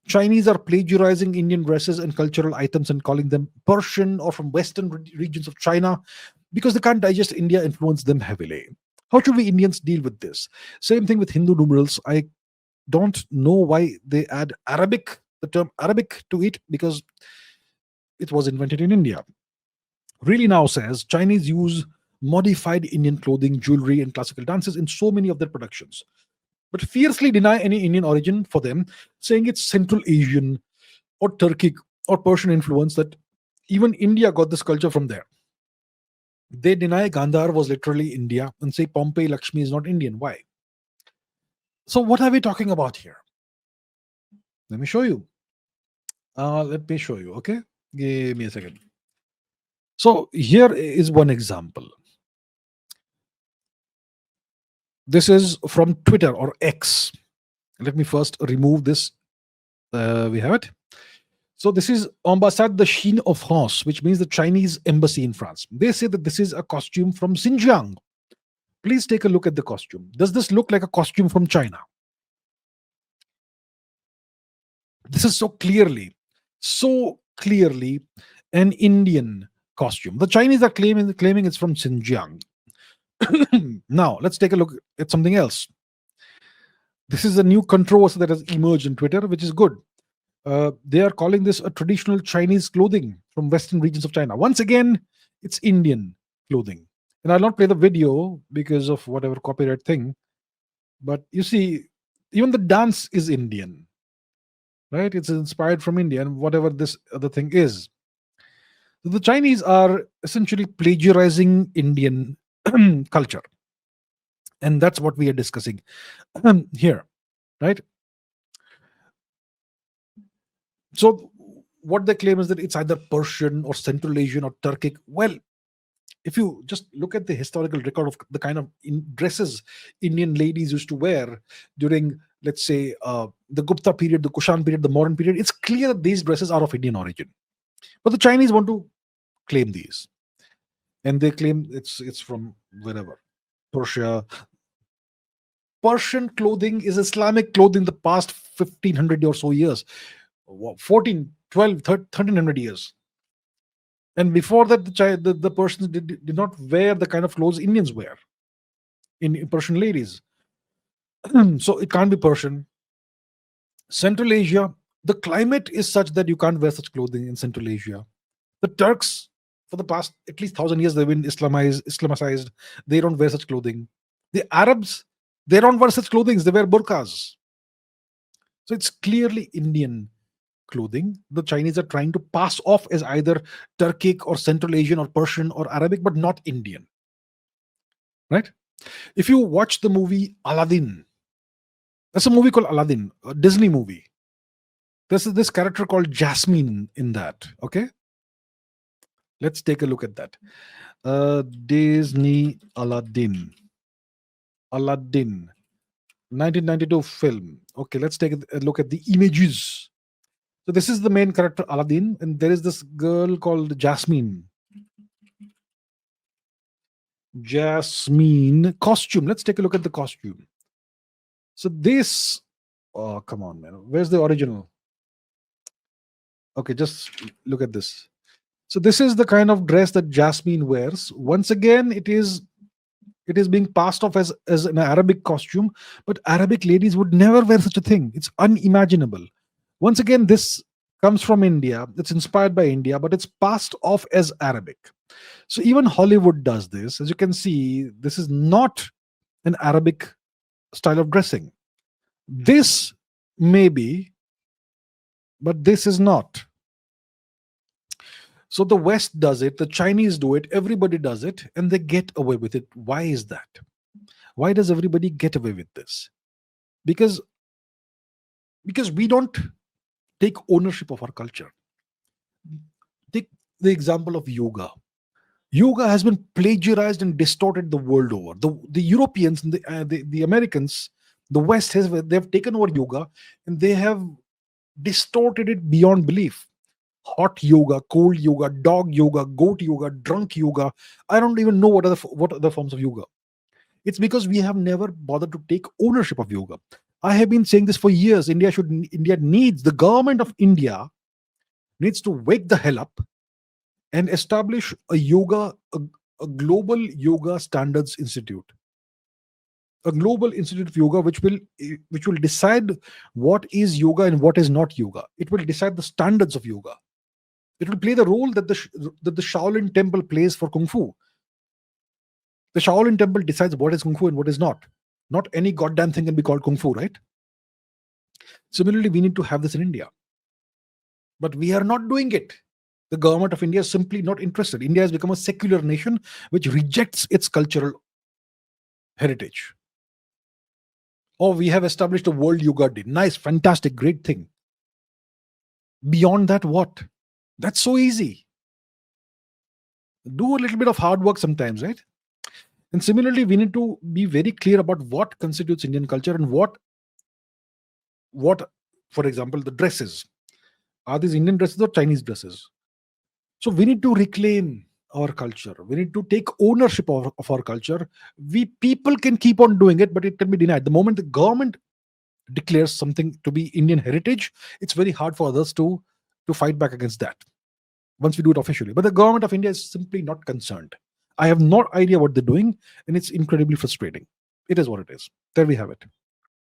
Chinese are plagiarizing Indian dresses and cultural items and calling them Persian or from Western regions of China because they can't digest India influenced them heavily. How should we Indians deal with this? Same thing with Hindu numerals. I don't know why they add Arabic, the term Arabic to it, because it was invented in India. Really now says Chinese use modified Indian clothing, jewelry, and classical dances in so many of their productions, but fiercely deny any Indian origin for them, saying it's Central Asian or Turkic or Persian influence, that even India got this culture from there. They deny Gandhar was literally India and say Pompeii Lakshmi is not Indian. Why? So, what are we talking about here? Let me show you. Okay? Give me a second. So, here is one example. This is from Twitter or X. Let me first remove this. We have it. So this is Ambassade de Chine of France, which means the Chinese embassy in France. They say that this is a costume from Xinjiang. Please take a look at the costume. Does this look like a costume from China? This is so clearly an Indian costume. The Chinese are claiming it's from Xinjiang. Now, let's take a look at something else. This is a new controversy that has emerged in Twitter, which is good. They are calling this a traditional Chinese clothing from Western regions of China. Once again, it's Indian clothing. And I'll not play the video because of whatever copyright thing. But you see, even the dance is Indian, right? It's inspired from India and whatever this other thing is. So the Chinese are essentially plagiarizing Indian culture. And that's what we are discussing here, right? So what they claim is that it's either Persian or Central Asian or Turkic. Well, if you just look at the historical record of the kind of dresses Indian ladies used to wear during, let's say, the Gupta period, the Kushan period, the modern period, it's clear that these dresses are of Indian origin. But the Chinese want to claim these. And they claim it's from wherever, Persia. Persian clothing is Islamic clothing the past 1500 or so years. 14, 12, 1300 years. And before that, the Persians did not wear the kind of clothes Indians wear in Persian ladies. So it can't be Persian. Central Asia, the climate is such that you can't wear such clothing in Central Asia. The Turks, for the past at least 1,000 years, they've been Islamicized. They don't wear such clothing. The Arabs, they don't wear such clothing. They wear burqas. So it's clearly Indian clothing. The Chinese are trying to pass off as either Turkic or Central Asian or Persian or Arabic, but not Indian. Right? If you watch the movie Aladdin, there's a movie called Aladdin, a Disney movie. There's this character called Jasmine in that. Okay? Let's take a look at that. Disney Aladdin. 1992 film. Okay, let's take a look at the images. So this is the main character Aladdin, and there is this girl called Jasmine. Jasmine costume. Let's take a look at the costume. So this, oh come on, man. Where's the original? Okay, just look at this. So this is the kind of dress that Jasmine wears. Once again, it is being passed off as an Arabic costume, but Arabic ladies would never wear such a thing. It's unimaginable. Once again, this comes from India. It's inspired by India, but it's passed off as Arabic. So even Hollywood does this. As you can see, this is not an Arabic style of dressing. This may be, but this is not. So the West does it, the Chinese do it, everybody does it, and they get away with it. Why is that? Why does everybody get away with this? Because we don't take ownership of our culture. Take the example of yoga. Yoga has been plagiarized and distorted the world over. The Europeans and the Americans, the West they've taken over yoga and they have distorted it beyond belief. Hot yoga, cold yoga, dog yoga, goat yoga, drunk yoga. I don't even know what other forms of yoga. It's because we have never bothered to take ownership of yoga. I have been saying this for years. India needs, the government of India needs to wake the hell up and establish a global yoga standards institute, a global institute of yoga, which will decide what is yoga and what is not yoga. It will decide the standards of yoga. It will play the role that the Shaolin temple plays for kung fu. The Shaolin temple decides what is kung fu and what is not. Not any goddamn thing can be called kung fu, right? Similarly, we need to have this in India, but we are not doing it. The government of India is simply not interested. India has become a secular nation which rejects its cultural heritage. Oh, we have established a World Yoga Day. Nice, fantastic, great thing. Beyond that, what? That's so easy. Do a little bit of hard work sometimes, right? And similarly, we need to be very clear about what constitutes Indian culture and what, for example, the dresses. Are these Indian dresses or Chinese dresses? So we need to reclaim our culture. We need to take ownership of our culture. We people can keep on doing it, but it can be denied. The moment the government declares something to be Indian heritage, it's very hard for others to fight back against that once we do it officially. But the government of India is simply not concerned. I have no idea what they're doing, and it's incredibly frustrating. It is what it is. There we have it.